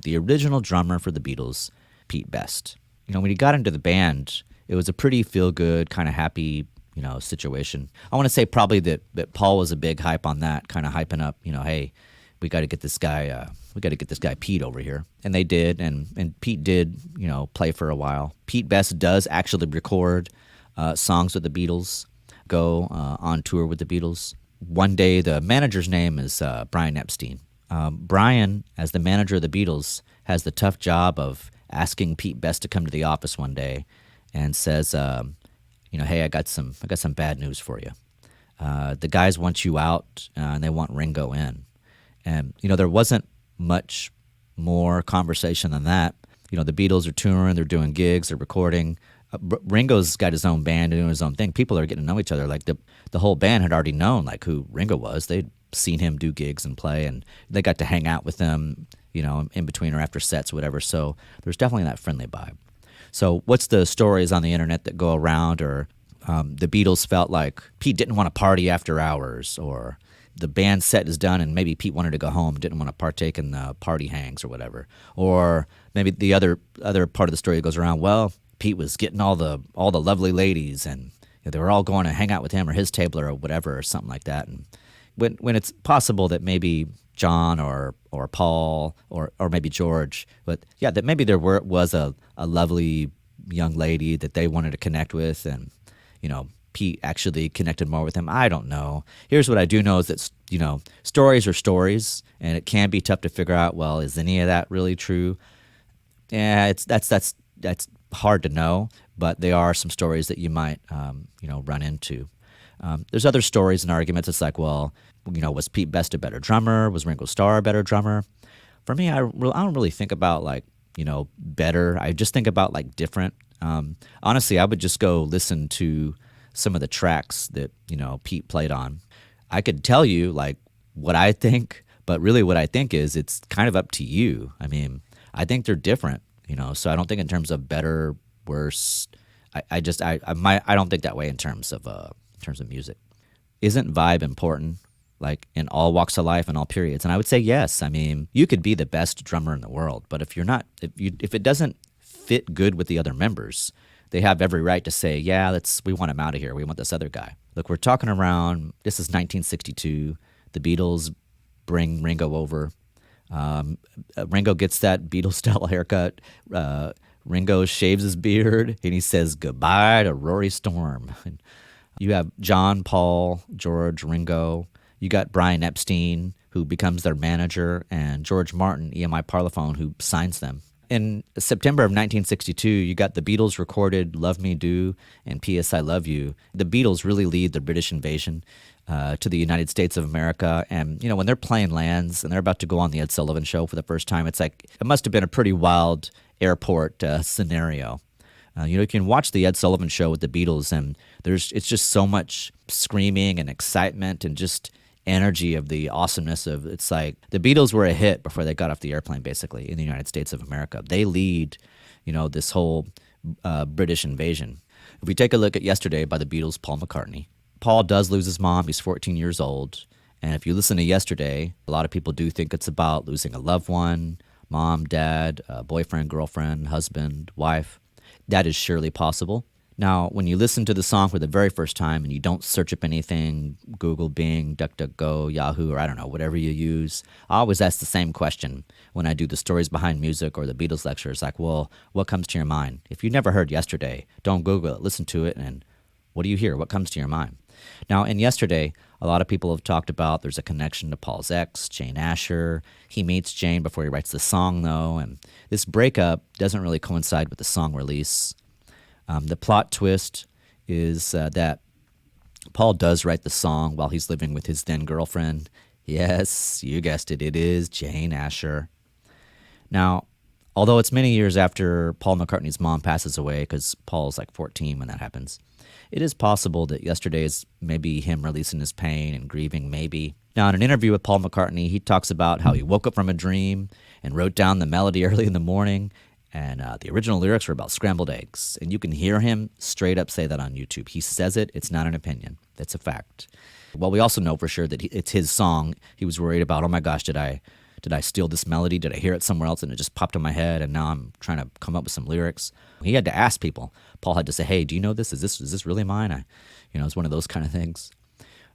the original drummer for the Beatles, Pete Best. When he got into the band, it was a pretty feel-good, kind of happy, situation. I want to say probably that Paul was a big hype on that, kind of hyping up, hey, we got to get this guy, Pete over here. And they did, and Pete did, play for a while. Pete Best does actually record songs with the Beatles, go on tour with the Beatles. One day, the manager's name is Brian Epstein. Brian, as the manager of the Beatles, has the tough job of asking Pete Best to come to the office one day and says, hey, I got some bad news for you. The guys want you out, and they want Ringo in. And, there wasn't much more conversation than that. The Beatles are touring, they're doing gigs, they're recording. Ringo's got his own band and doing his own thing. People are getting to know each other. Like the whole band had already known like who Ringo was. They'd seen him do gigs and play, and they got to hang out with him, in between or after sets, or whatever. So there's definitely that friendly vibe. So what's the stories on the internet that go around? Or the Beatles felt like Pete didn't want to party after hours, or the band set is done and maybe Pete wanted to go home, didn't want to partake in the party hangs or whatever. Or maybe the other part of the story that goes around, well, Pete was getting all the lovely ladies, and they were all going to hang out with him or his table or whatever, or something like that. And when it's possible that maybe John or Paul or maybe George, but yeah, that maybe there was a lovely young lady that they wanted to connect with, and Pete actually connected more with him. I don't know. Here's what I do know is that stories are stories, and it can be tough to figure out. Well, is any of that really true? Yeah, that's hard to know, but there are some stories that you might run into. There's other stories and arguments. It's like, well, was Pete Best a better drummer? Was Ringo Starr a better drummer? For me, I don't really think about better. I just think about different. Honestly, I would just go listen to some of the tracks that Pete played on. I could tell you what I think, but really what I think is it's kind of up to you. I mean, I think they're different. So I don't think in terms of better, worse. I don't think that way in terms of music. Isn't vibe important, in all walks of life and all periods? And I would say yes. I mean, you could be the best drummer in the world, but if it doesn't fit good with the other members, they have every right to say, yeah, we want him out of here. We want this other guy. Look, we're talking around. This is 1962. The Beatles bring Ringo over. Ringo gets that Beatles-style haircut. Ringo shaves his beard, and he says goodbye to Rory Storm. And you have John, Paul, George, Ringo. You got Brian Epstein, who becomes their manager, and George Martin, EMI Parlophone, who signs them. In September of 1962, you got the Beatles recorded Love Me Do and P.S. I Love You. The Beatles really lead the British invasion to the United States of America. And, when they're playing lands and they're about to go on the Ed Sullivan Show for the first time, it's like it must have been a pretty wild airport scenario. You can watch the Ed Sullivan Show with the Beatles, and it's just so much screaming and excitement and just energy of the awesomeness of it's like the Beatles were a hit before they got off the airplane, basically, in the United States of America. They lead, this whole British invasion. If we take a look at Yesterday by the Beatles, Paul McCartney, Paul does lose his mom. He's 14 years old. And if you listen to Yesterday, a lot of people do think it's about losing a loved one, mom, dad, boyfriend, girlfriend, husband, wife. That is surely possible. Now, when you listen to the song for the very first time and you don't search up anything, Google, Bing, DuckDuckGo, Yahoo, or I don't know, whatever you use, I always ask the same question when I do the stories behind music or the Beatles lectures. Like, well, what comes to your mind? If you never heard Yesterday, don't Google it, listen to it, and what do you hear? What comes to your mind? Now, in Yesterday, a lot of people have talked about there's a connection to Paul's ex, Jane Asher. He meets Jane before he writes the song, though, and this breakup doesn't really coincide with the song release. The plot twist is that Paul does write the song while he's living with his then-girlfriend. Yes, you guessed it, it is Jane Asher. Now, although it's many years after Paul McCartney's mom passes away, because Paul's 14 when that happens, it is possible that Yesterday is maybe him releasing his pain and grieving, maybe. Now, in an interview with Paul McCartney, he talks about how he woke up from a dream and wrote down the melody early in the morning. And the original lyrics were about scrambled eggs. And you can hear him straight up say that on YouTube. He says it. It's not an opinion. It's a fact. Well, we also know for sure that it's his song. He was worried about, oh my gosh, did I Did I steal this melody? Did I hear it somewhere else and it just popped in my head and now I'm trying to come up with some lyrics? He had to ask people. Paul had to say, hey, do you know this? Is this really mine? It's one of those kind of things.